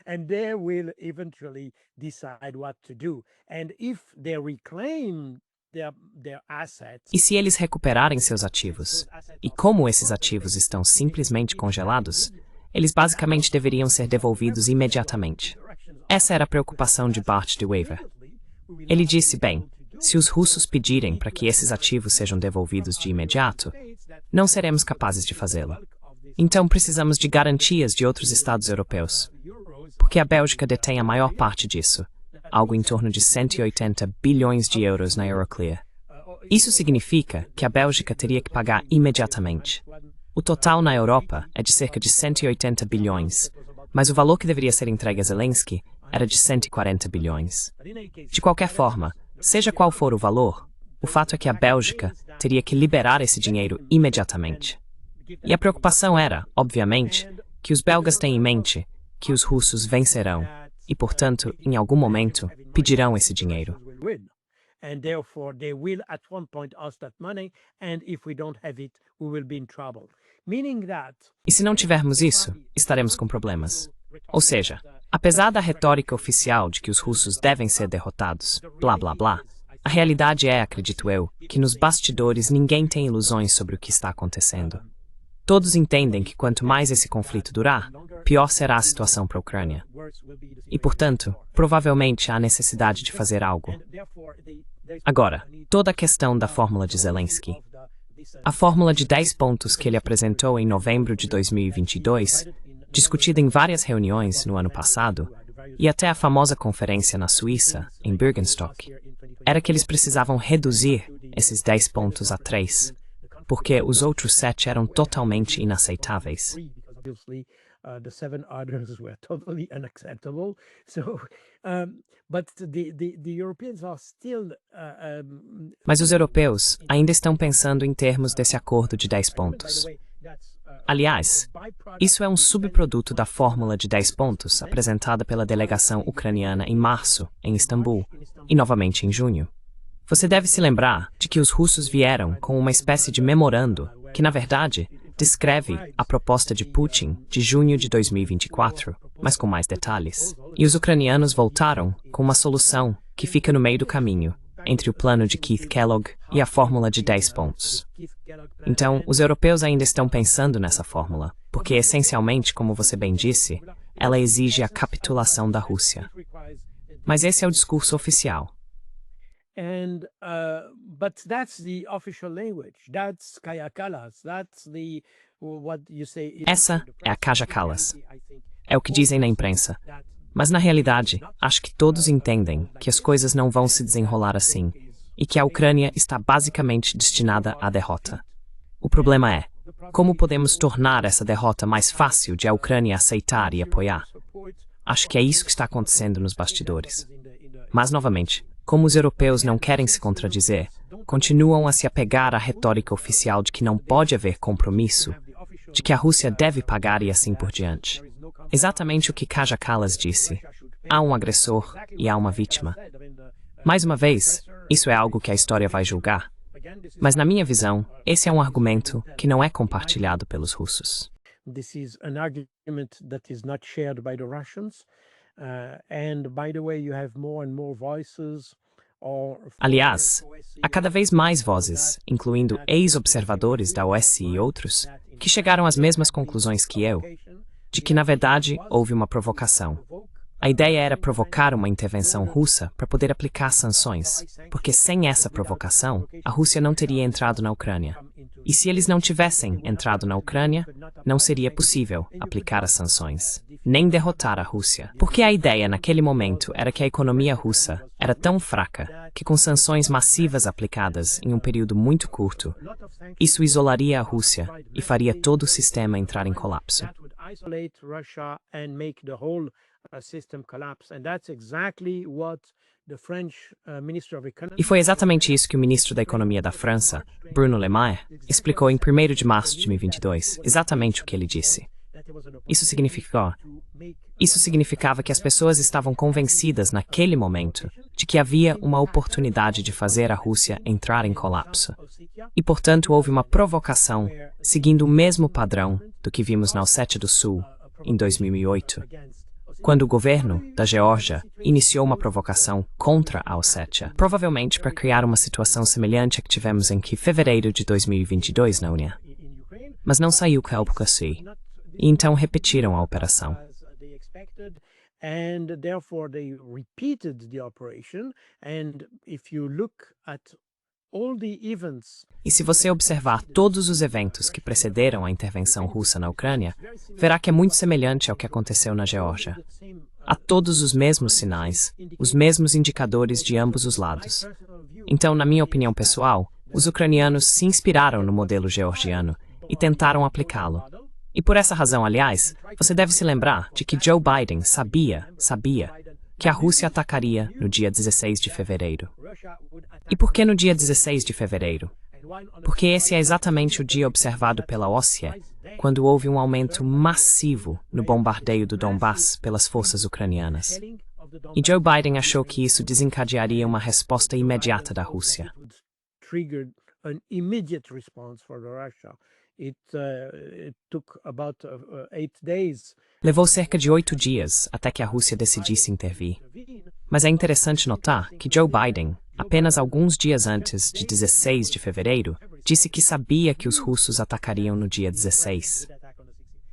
And they will eventually decide what to do. And if they reclaim their assets, E se eles recuperarem seus ativos? E como esses ativos estão simplesmente congelados, eles basicamente deveriam ser devolvidos imediatamente. Essa era a preocupação de Bart De Wever. Ele disse, bem, se os russos pedirem para que esses ativos sejam devolvidos de imediato, não seremos capazes de fazê-lo. Então precisamos de garantias de outros estados europeus. Porque a Bélgica detém a maior parte disso, algo em torno de 180 bilhões de euros na Euroclear. Isso significa que a Bélgica teria que pagar imediatamente. O total na Europa é de cerca de 180 bilhões, mas o valor que deveria ser entregue a Zelensky era de 140 bilhões. De qualquer forma, seja qual for o valor, o fato é que a Bélgica teria que liberar esse dinheiro imediatamente. E a preocupação era, obviamente, que os belgas têm em mente que os russos vencerão e, portanto, em algum momento, pedirão esse dinheiro. and therefore they will at one point ask that money, and if we don't have it, we will be in trouble. Meaning that... E se não tivermos isso, estaremos com problemas. Ou seja, apesar da retórica oficial de que os russos devem ser derrotados, blá blá blá, a realidade é, acredito eu, que nos bastidores ninguém tem ilusões sobre o que está acontecendo. Todos entendem que quanto mais esse conflito durar, pior será a situação para a Ucrânia. E, portanto, provavelmente há necessidade de fazer algo. Agora, toda a questão da fórmula de Zelensky. A fórmula de 10 pontos que ele apresentou em novembro de 2022, discutida em várias reuniões no ano passado, e até a famosa conferência na Suíça, em Bürgenstock, era que eles precisavam reduzir esses 10 pontos a 3, porque os outros 7 eram totalmente inaceitáveis. The 7 others were totally unacceptable. So, but the Europeans are still. Mas os europeus ainda estão pensando em termos desse acordo de 10 pontos. Aliás, isso é um subproduto da fórmula de 10 pontos apresentada pela delegação ucraniana em março, em Istambul, e novamente em junho. Você deve se lembrar de que os russos vieram com uma espécie de memorando que, na verdade, descreve a proposta de Putin de junho de 2024, mas com mais detalhes. E os ucranianos voltaram com uma solução que fica no meio do caminho, entre o plano de Keith Kellogg e a fórmula de 10 pontos. Então, os europeus ainda estão pensando nessa fórmula, porque, essencialmente, como você bem disse, ela exige a capitulação da Rússia. Mas esse é o discurso oficial. And but that's the official language. That's Kaja Kallas. That's the what you say. Essa é a Kaja Kallas. É o que dizem na imprensa. Mas na realidade, acho que todos entendem que as coisas não vão se desenrolar assim e que a Ucrânia está basicamente destinada à derrota. O problema é, como podemos tornar essa derrota mais fácil de a Ucrânia aceitar e apoiar? Acho que é isso que está acontecendo nos bastidores. Mas, novamente, como os europeus não querem se contradizer, continuam a se apegar à retórica oficial de que não pode haver compromisso, de que a Rússia deve pagar e assim por diante. Exatamente o que Kaja Kallas disse. Há um agressor e há uma vítima. Mais uma vez, isso é algo que a história vai julgar. Mas na minha visão, esse é um argumento que não é compartilhado pelos russos. This is an argument that is not shared by the Russians. And by the way, you have more and more voices. Aliás, há cada vez mais vozes, incluindo ex-observadores da OSCE e outros, que chegaram às mesmas conclusões que eu, de que, na verdade, houve uma provocação. A ideia era provocar uma intervenção russa para poder aplicar sanções, porque sem essa provocação, a Rússia não teria entrado na Ucrânia. E se eles não tivessem entrado na Ucrânia, não seria possível aplicar as sanções, nem derrotar a Rússia. Porque a ideia naquele momento era que a economia russa era tão fraca que com sanções massivas aplicadas em um período muito curto, isso isolaria a Rússia e faria todo o sistema entrar em colapso. E foi exatamente isso que o ministro da Economia da França, Bruno Le Maire, explicou em 1º de março de 2022, exatamente o que ele disse. Isso significava que as pessoas estavam convencidas naquele momento de que havia uma oportunidade de fazer a Rússia entrar em colapso. E, portanto, houve uma provocação seguindo o mesmo padrão do que vimos na Ossétia do Sul em 2008. Quando o governo da Geórgia iniciou uma provocação contra a Ossétia, provavelmente para criar uma situação semelhante à que tivemos em fevereiro de 2022 na União. Mas não saiu algo assim, e então repetiram a operação. E se você observar todos os eventos que precederam a intervenção russa na Ucrânia, verá que é muito semelhante ao que aconteceu na Geórgia. Há todos os mesmos sinais, os mesmos indicadores de ambos os lados. Então, na minha opinião pessoal, os ucranianos se inspiraram no modelo georgiano e tentaram aplicá-lo. E por essa razão, aliás, você deve se lembrar de que Joe Biden sabia que a Rússia atacaria no dia 16 de fevereiro. E por que no dia 16 de fevereiro? Porque esse é exatamente o dia observado pela OSCE, quando houve um aumento massivo no bombardeio do Donbass pelas forças ucranianas. E Joe Biden achou que isso desencadearia uma resposta imediata da Rússia. Levou cerca de 8 dias até que a Rússia decidisse intervir. Mas é interessante notar que Joe Biden, apenas alguns dias antes de 16 de fevereiro, disse que sabia que os russos atacariam no dia 16.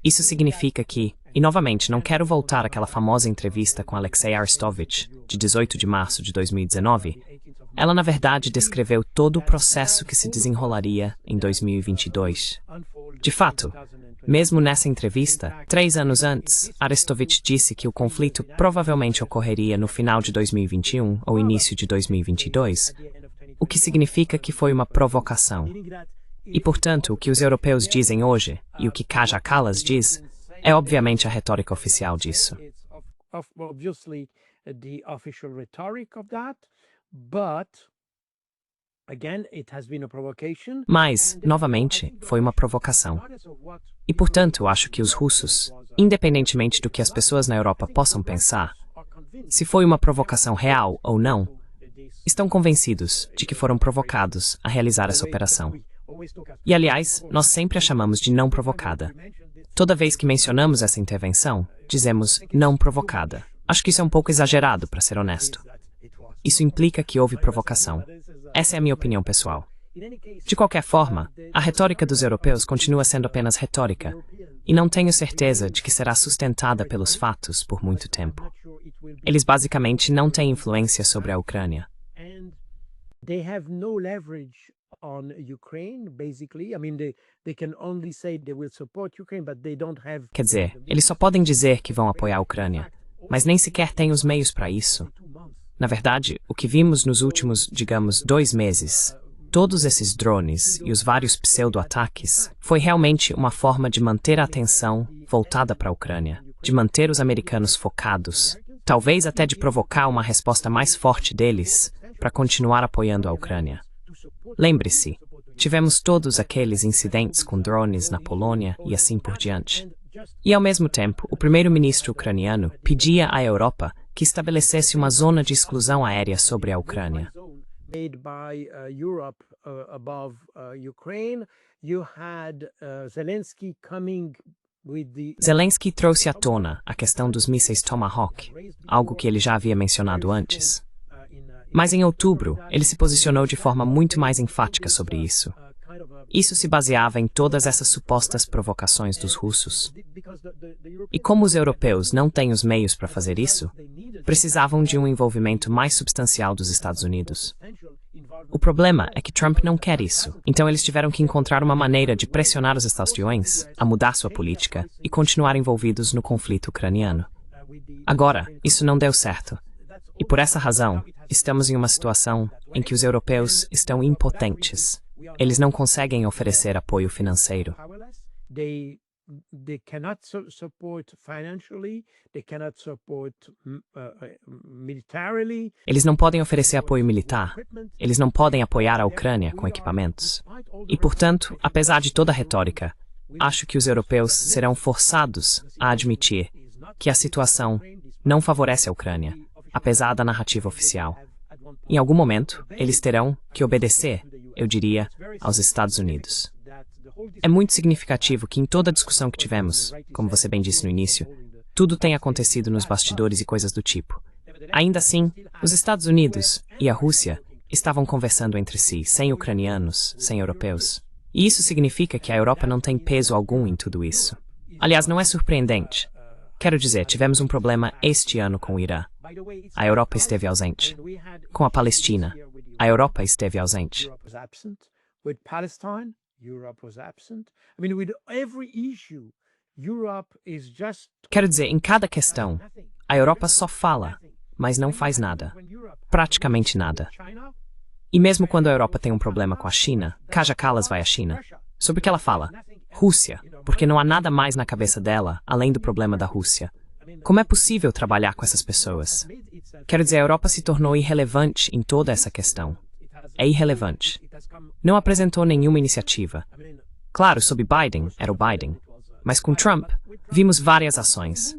Isso significa que, e novamente não quero voltar àquela famosa entrevista com Alexei Arestovich, de 18 de março de 2019, ela na verdade descreveu todo o processo que se desenrolaria em 2022. De fato, mesmo nessa entrevista, 3 anos antes, Arestovich disse que o conflito provavelmente ocorreria no final de 2021 ou início de 2022, o que significa que foi uma provocação. E, portanto, o que os europeus dizem hoje, e o que Kaja Kallas diz, é obviamente a retórica oficial disso. Mas, novamente, foi uma provocação. E, portanto, acho que os russos, independentemente do que as pessoas na Europa possam pensar, se foi uma provocação real ou não, estão convencidos de que foram provocados a realizar essa operação. E, aliás, nós sempre a chamamos de não provocada. Toda vez que mencionamos essa intervenção, dizemos não provocada. Acho que isso é um pouco exagerado, para ser honesto. Isso implica que houve provocação. Essa é a minha opinião pessoal. De qualquer forma, a retórica dos europeus continua sendo apenas retórica, e não tenho certeza de que será sustentada pelos fatos por muito tempo. Eles basicamente não têm influência sobre a Ucrânia. Quer dizer, eles só podem dizer que vão apoiar a Ucrânia, mas nem sequer têm os meios para isso. Na verdade, o que vimos nos últimos, digamos, 2 meses, todos esses drones e os vários pseudo-ataques, foi realmente uma forma de manter a atenção voltada para a Ucrânia, de manter os americanos focados, talvez até de provocar uma resposta mais forte deles para continuar apoiando a Ucrânia. Lembre-se, tivemos todos aqueles incidentes com drones na Polônia e assim por diante. E, ao mesmo tempo, o primeiro-ministro ucraniano pedia à Europa que estabelecesse uma zona de exclusão aérea sobre a Ucrânia. Zelensky trouxe à tona a questão dos mísseis Tomahawk, algo que ele já havia mencionado antes. Mas em outubro, ele se posicionou de forma muito mais enfática sobre isso. Isso se baseava em todas essas supostas provocações dos russos. E como os europeus não têm os meios para fazer isso, precisavam de um envolvimento mais substancial dos Estados Unidos. O problema é que Trump não quer isso, então eles tiveram que encontrar uma maneira de pressionar os Estados Unidos a mudar sua política e continuar envolvidos no conflito ucraniano. Agora, isso não deu certo. E por essa razão, estamos em uma situação em que os europeus estão impotentes. Eles não conseguem oferecer apoio financeiro. They cannot support financially, they cannot support militarily. Eles não podem oferecer apoio militar. Eles não podem apoiar a Ucrânia com equipamentos. E, portanto, apesar de toda a retórica, acho que os europeus serão forçados a admitir que a situação não favorece a Ucrânia, apesar da narrativa oficial. Em algum momento, eles terão que obedecer, eu diria, aos Estados Unidos. É muito significativo que em toda a discussão que tivemos, como você bem disse no início, tudo tem acontecido nos bastidores e coisas do tipo. Ainda assim, os Estados Unidos e a Rússia estavam conversando entre si, sem ucranianos, sem europeus. E isso significa que a Europa não tem peso algum em tudo isso. Aliás, não é surpreendente. Quero dizer, tivemos um problema este ano com o Irã. A Europa esteve ausente. Com a Palestina, a Europa esteve ausente. Europe was absent. I mean, with every issue, Europe is just... Quero dizer, em cada questão, a Europa só fala, mas não faz nada. Praticamente nada. E mesmo quando a Europa tem um problema com a China, Kaja Kallas vai à China. Sobre o que ela fala? Rússia, porque não há nada mais na cabeça dela, além do problema da Rússia. Como é possível trabalhar com essas pessoas? Quero dizer, a Europa se tornou irrelevante em toda essa questão. É irrelevante. Não apresentou nenhuma iniciativa. Claro, sob Biden, era o Biden. Mas com Trump, vimos várias ações.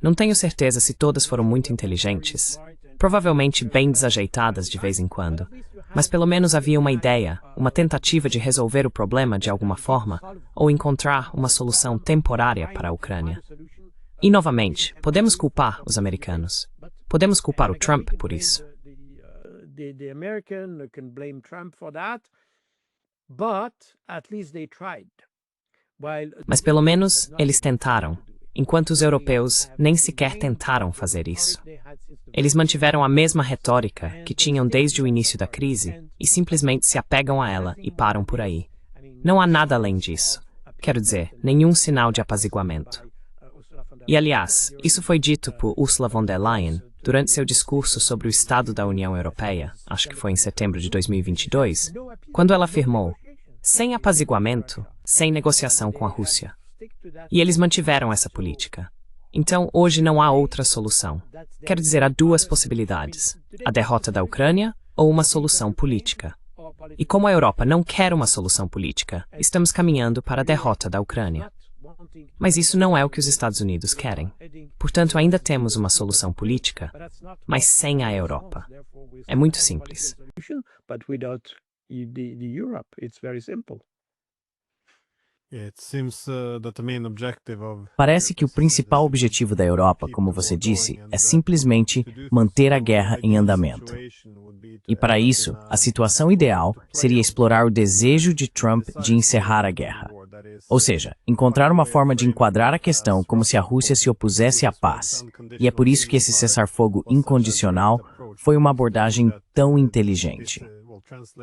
Não tenho certeza se todas foram muito inteligentes. Provavelmente bem desajeitadas de vez em quando. Mas pelo menos havia uma ideia, uma tentativa de resolver o problema de alguma forma, ou encontrar uma solução temporária para a Ucrânia. E novamente, podemos culpar os americanos. Podemos culpar o Trump por isso. The American can blame Trump for that, but at least they tried. Mas pelo menos eles tentaram, enquanto os europeus nem sequer tentaram fazer isso. Eles mantiveram a mesma retórica que tinham desde o início da crise e simplesmente se apegam a ela e param por aí. Não há nada além disso. Quero dizer, nenhum sinal de apaziguamento. E aliás, isso foi dito por Ursula von der Leyen durante seu discurso sobre o Estado da União Europeia, acho que foi em setembro de 2022, quando ela afirmou, sem apaziguamento, sem negociação com a Rússia. E eles mantiveram essa política. Então, hoje não há outra solução. Quero dizer, há duas possibilidades, a derrota da Ucrânia ou uma solução política. E como a Europa não quer uma solução política, estamos caminhando para a derrota da Ucrânia. Mas isso não é o que os Estados Unidos querem. Portanto, ainda temos uma solução política, mas sem a Europa. É muito simples. Parece que o principal objetivo da Europa, como você disse, é simplesmente manter a guerra em andamento. E para isso, a situação ideal seria explorar o desejo de Trump de encerrar a guerra. Ou seja, encontrar uma forma de enquadrar a questão como se a Rússia se opusesse à paz. E é por isso que esse cessar-fogo incondicional foi uma abordagem tão inteligente.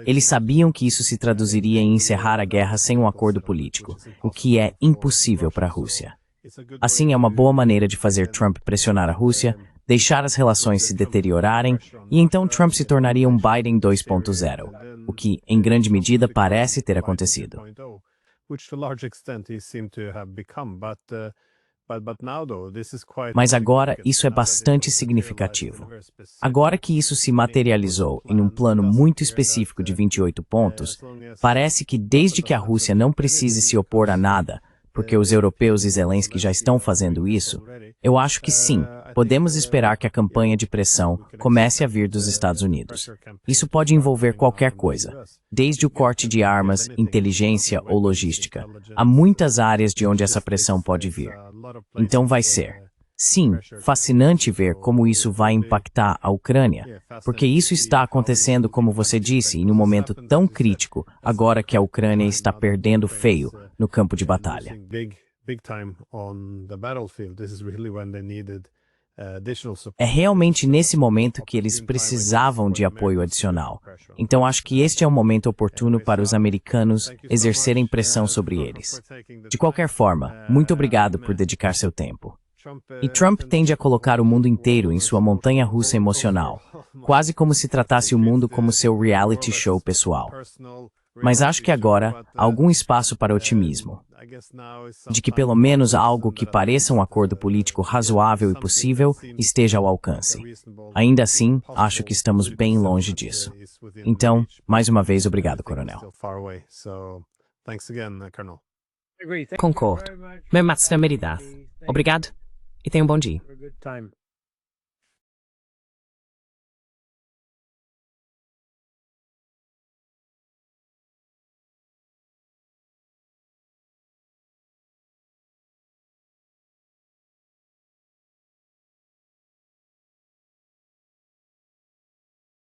Eles sabiam que isso se traduziria em encerrar a guerra sem um acordo político, o que é impossível para a Rússia. Assim, é uma boa maneira de fazer Trump pressionar a Rússia, deixar as relações se deteriorarem, e então Trump se tornaria um Biden 2.0, o que, em grande medida, parece ter acontecido. Mas agora isso é bastante significativo. Agora que isso se materializou em um plano muito específico de 28 pontos, parece que desde que a Rússia não precise se opor a nada, porque os europeus e Zelensky já estão fazendo isso, eu acho que sim, podemos esperar que a campanha de pressão comece a vir dos Estados Unidos. Isso pode envolver qualquer coisa, desde o corte de armas, inteligência ou logística. Há muitas áreas de onde essa pressão pode vir. Então vai ser, Sim, fascinante ver como isso vai impactar a Ucrânia, porque isso está acontecendo, como você disse, em um momento tão crítico, agora que a Ucrânia está perdendo feio no campo de batalha. É realmente nesse momento que eles precisavam de apoio adicional. Então acho que este é um momento oportuno para os americanos exercerem pressão sobre eles. De qualquer forma, muito obrigado por dedicar seu tempo. E Trump tende a colocar o mundo inteiro em sua montanha-russa emocional, quase como se tratasse o mundo como seu reality show pessoal. Mas acho que agora há algum espaço para otimismo, de que pelo menos algo que pareça um acordo político razoável e possível esteja ao alcance. Ainda assim, acho que estamos bem longe disso. Então, mais uma vez, obrigado, Coronel. Concordo. Meu Matsna Meridad. Obrigado e tenha um bom dia.